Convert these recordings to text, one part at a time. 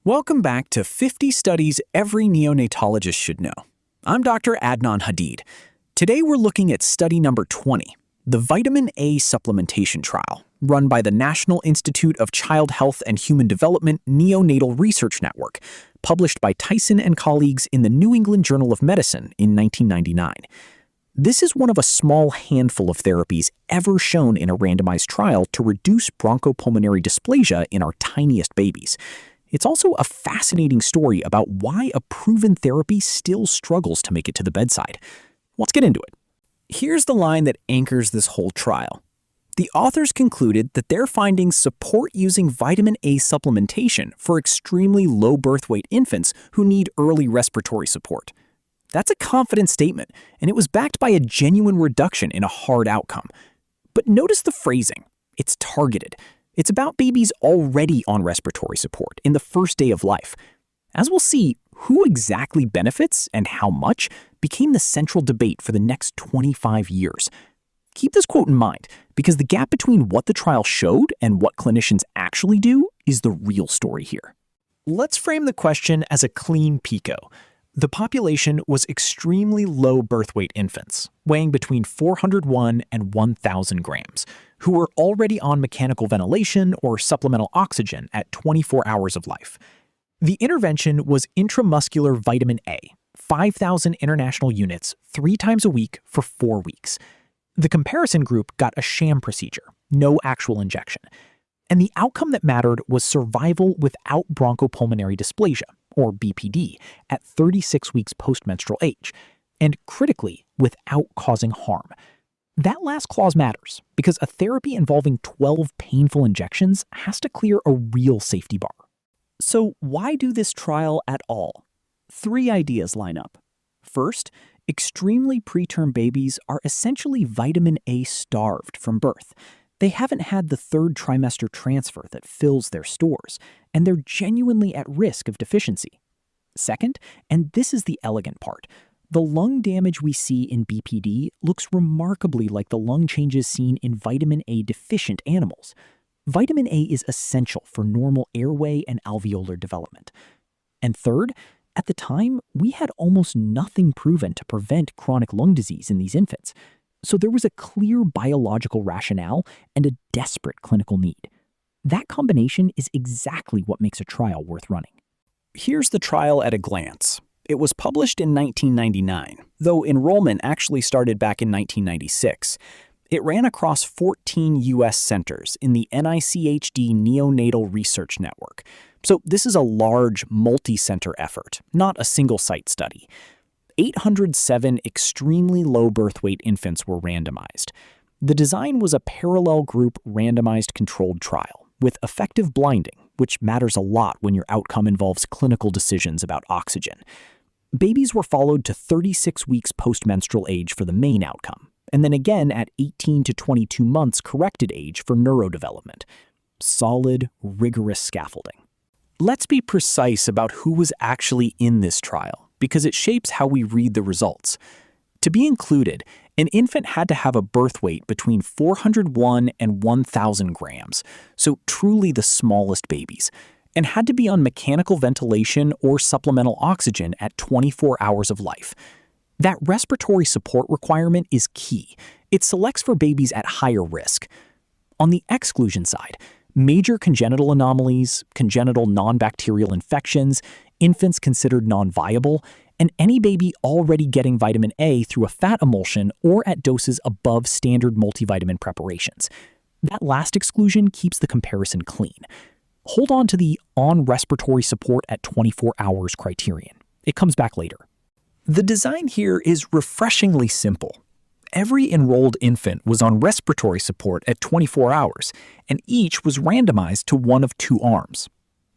Welcome back to 50 Studies Every Neonatologist Should Know. I'm Dr. Adnan Hadid. Today we're looking at study number 20, the vitamin A supplementation trial, run by the National Institute of Child Health and Human Development Neonatal Research Network, published by Tyson and colleagues in the New England Journal of Medicine in 1999. This is one of a small handful of therapies ever shown in a randomized trial to reduce bronchopulmonary dysplasia in our tiniest babies. It's also a fascinating story about why a proven therapy still struggles to make it to the bedside. Let's get into it. Here's the line that anchors this whole trial. The authors concluded that their findings support using vitamin A supplementation for extremely low birth weight infants who need early respiratory support. That's a confident statement, and it was backed by a genuine reduction in a hard outcome. But notice the phrasing. It's targeted. It's about babies already on respiratory support in the first day of life. As we'll see, who exactly benefits and how much became the central debate for the next 25 years. Keep this quote in mind, because the gap between what the trial showed and what clinicians actually do is the real story here. Let's frame the question as a clean pico. The population was extremely low birth weight infants, weighing between 401 and 1,000 grams, who were already on mechanical ventilation or supplemental oxygen at 24 hours of life. The intervention was intramuscular vitamin A, 5,000 international units 3 times a week for 4 weeks. The comparison group got a sham procedure, no actual injection. And the outcome that mattered was survival without bronchopulmonary dysplasia, or BPD, at 36 weeks postmenstrual age, and critically, without causing harm. That last clause matters because a therapy involving 12 painful injections has to clear a real safety bar. So why do this trial at all? 3 ideas line up. First, extremely preterm babies are essentially vitamin A starved from birth. They haven't had the 3rd trimester transfer that fills their stores, and they're genuinely at risk of deficiency. Second, and this is the elegant part, the lung damage we see in BPD looks remarkably like the lung changes seen in vitamin A deficient animals. Vitamin A is essential for normal airway and alveolar development. And third, at the time, we had almost nothing proven to prevent chronic lung disease in these infants. So there was a clear biological rationale and a desperate clinical need. That combination is exactly what makes a trial worth running. Here's the trial at a glance. It was published in 1999, though enrollment actually started back in 1996. It ran across 14 U.S. centers in the NICHD Neonatal Research Network. So this is a large, multi-center effort, not a single-site study. 807 extremely low birth weight infants were randomized. The design was a parallel group randomized controlled trial with effective blinding, which matters a lot when your outcome involves clinical decisions about oxygen. Babies were followed to 36 weeks postmenstrual age for the main outcome, and then again at 18 to 22 months corrected age for neurodevelopment. Solid, rigorous scaffolding. Let's be precise about who was actually in this trial, because it shapes how we read the results. To be included, an infant had to have a birth weight between 401 and 1,000 grams, so truly the smallest babies, and had to be on mechanical ventilation or supplemental oxygen at 24 hours of life. That respiratory support requirement is key. It selects for babies at higher risk. On the exclusion side, major congenital anomalies, congenital non-bacterial infections, infants considered non-viable, and any baby already getting vitamin A through a fat emulsion or at doses above standard multivitamin preparations. That last exclusion keeps the comparison clean. Hold on to the on respiratory support at 24 hours criterion. It comes back later. The design here is refreshingly simple. Every enrolled infant was on respiratory support at 24 hours, and each was randomized to one of 2 arms.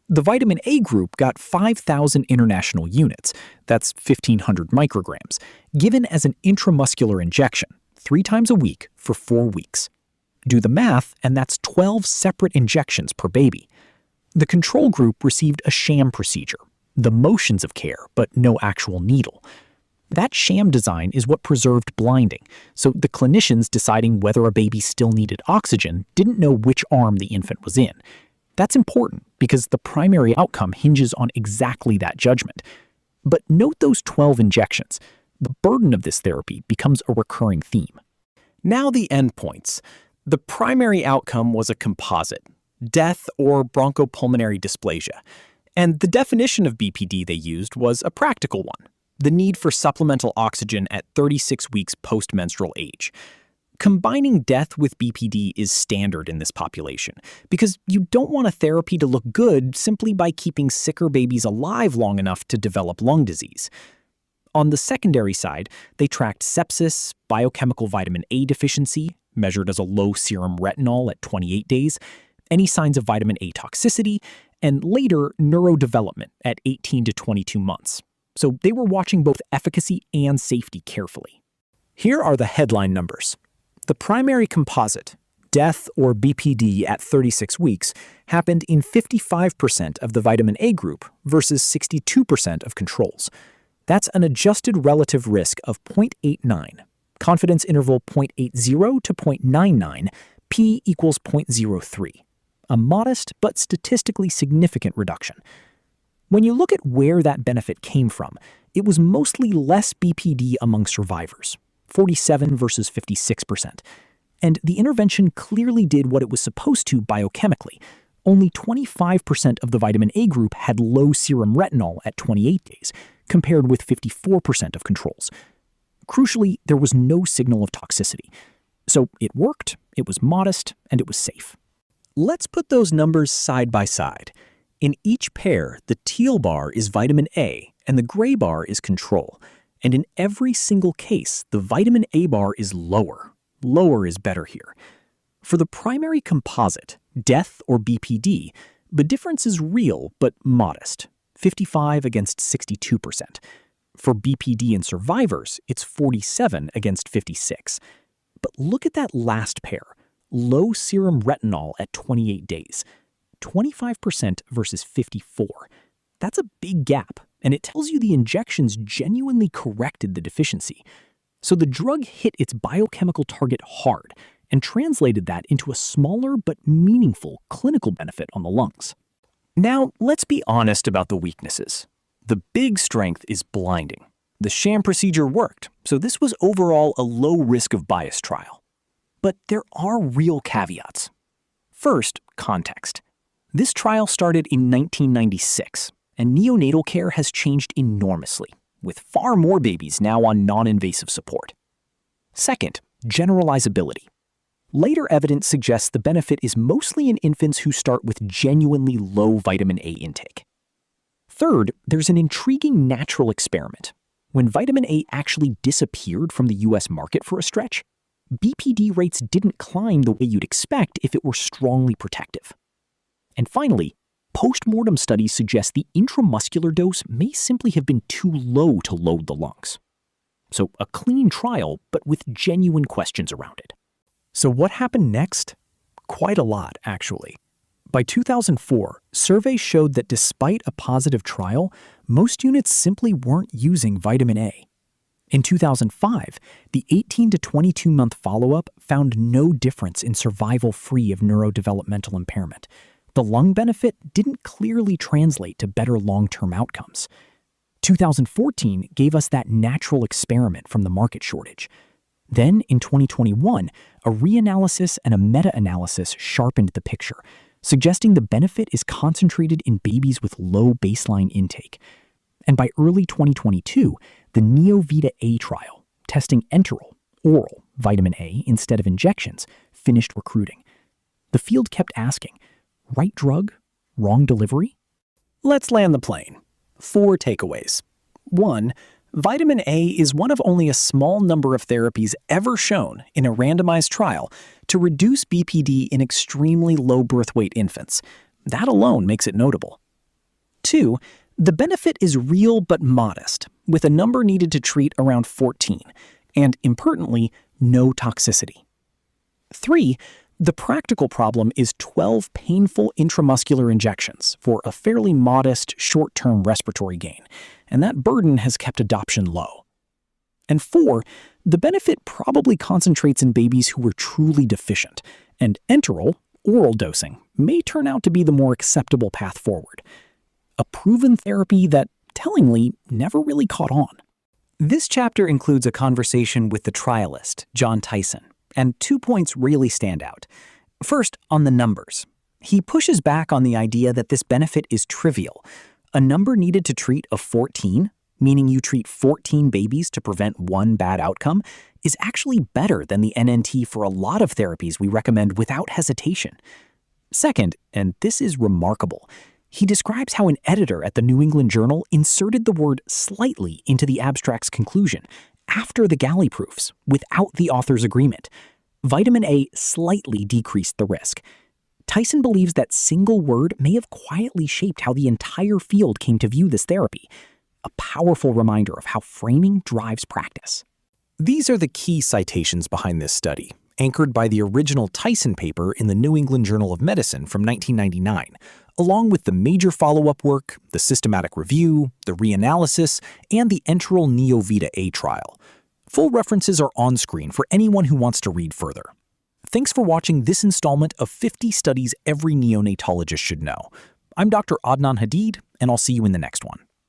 The vitamin A group got 5,000 international units, that's 1,500 micrograms, given as an intramuscular injection, 3 times a week for 4 weeks. Do the math, and that's 12 separate injections per baby. The control group received a sham procedure, the motions of care, but no actual needle. That sham design is what preserved blinding, so the clinicians deciding whether a baby still needed oxygen didn't know which arm the infant was in. That's important because the primary outcome hinges on exactly that judgment. But note those 12 injections. The burden of this therapy becomes a recurring theme. Now the endpoints. The primary outcome was a composite, death or bronchopulmonary dysplasia. And the definition of BPD they used was a practical one, the need for supplemental oxygen at 36 weeks post-menstrual age. Combining death with BPD is standard in this population because you don't want a therapy to look good simply by keeping sicker babies alive long enough to develop lung disease. On the secondary side, they tracked sepsis, biochemical vitamin A deficiency, measured as a low serum retinol at 28 days, any signs of vitamin A toxicity, and later neurodevelopment at 18 to 22 months. So they were watching both efficacy and safety carefully. Here are the headline numbers. The primary composite, death or BPD at 36 weeks, happened in 55% of the vitamin A group versus 62% of controls. That's an adjusted relative risk of 0.89, confidence interval 0.80 to 0.99, p equals 0.03. A modest but statistically significant reduction. When you look at where that benefit came from, it was mostly less BPD among survivors, 47 versus 56%. And the intervention clearly did what it was supposed to biochemically. Only 25% of the vitamin A group had low serum retinol at 28 days, compared with 54% of controls. Crucially, there was no signal of toxicity. So it worked, it was modest, and it was safe. Let's put those numbers side by side. In each pair, the teal bar is vitamin A and the gray bar is control. And in every single case, the vitamin A bar is lower. Lower is better here. For the primary composite, death or BPD, the difference is real but modest, 55 against 62%. For BPD in survivors, it's 47 against 56. But look at that last pair, low serum retinol at 28 days, 25% versus 54. That's a big gap, and it tells you the injections genuinely corrected the deficiency. So the drug hit its biochemical target hard and translated that into a smaller but meaningful clinical benefit on the lungs. Now, let's be honest about the weaknesses. The big strength is blinding. The sham procedure worked, so this was overall a low risk of bias trial. But there are real caveats. First, context. This trial started in 1996, and neonatal care has changed enormously, with far more babies now on non-invasive support. Second, generalizability. Later evidence suggests the benefit is mostly in infants who start with genuinely low vitamin A intake. Third, there's an intriguing natural experiment. When vitamin A actually disappeared from the US market for a stretch, BPD rates didn't climb the way you'd expect if it were strongly protective. And finally, post-mortem studies suggest the intramuscular dose may simply have been too low to load the lungs. So a clean trial, but with genuine questions around it. So what happened next? Quite a lot, actually. By 2004, surveys showed that despite a positive trial, most units simply weren't using vitamin A. In 2005, the 18 to 22-month follow-up found no difference in survival free of neurodevelopmental impairment. The lung benefit didn't clearly translate to better long-term outcomes. 2014 gave us that natural experiment from the market shortage. Then, in 2021, a reanalysis and a meta-analysis sharpened the picture, suggesting the benefit is concentrated in babies with low baseline intake. And by early 2022, the NeoVita-A trial, testing enteral, oral, vitamin A instead of injections, finished recruiting. The field kept asking, right drug, wrong delivery? Let's land the plane. 4 takeaways. 1. Vitamin A is one of only a small number of therapies ever shown in a randomized trial to reduce BPD in extremely low birth weight infants. That alone makes it notable. 2. The benefit is real but modest, with a number needed to treat around 14, and importantly, no toxicity. 3. The practical problem is 12 painful intramuscular injections for a fairly modest short-term respiratory gain, and that burden has kept adoption low. And 4, the benefit probably concentrates in babies who were truly deficient, and enteral, oral dosing, may turn out to be the more acceptable path forward. A proven therapy that, tellingly, never really caught on. This chapter includes a conversation with the trialist, John Tyson, and 2 points really stand out. First, on the numbers. He pushes back on the idea that this benefit is trivial. A number needed to treat of 14, meaning you treat 14 babies to prevent one bad outcome, is actually better than the NNT for a lot of therapies we recommend without hesitation. Second, and this is remarkable, he describes how an editor at the New England Journal inserted the word slightly into the abstract's conclusion after the galley proofs, without the author's agreement. Vitamin A slightly decreased the risk. Tyson believes that single word may have quietly shaped how the entire field came to view this therapy, a powerful reminder of how framing drives practice. These are the key citations behind this study, anchored by the original Tyson paper in the New England Journal of Medicine from 1999, along with the major follow-up work, the systematic review, the reanalysis, and the enteral NeoVita A trial. Full references are on screen for anyone who wants to read further. Thanks for watching this installment of 50 Studies Every Neonatologist Should Know. I'm Dr. Adnan Hadid, and I'll see you in the next one.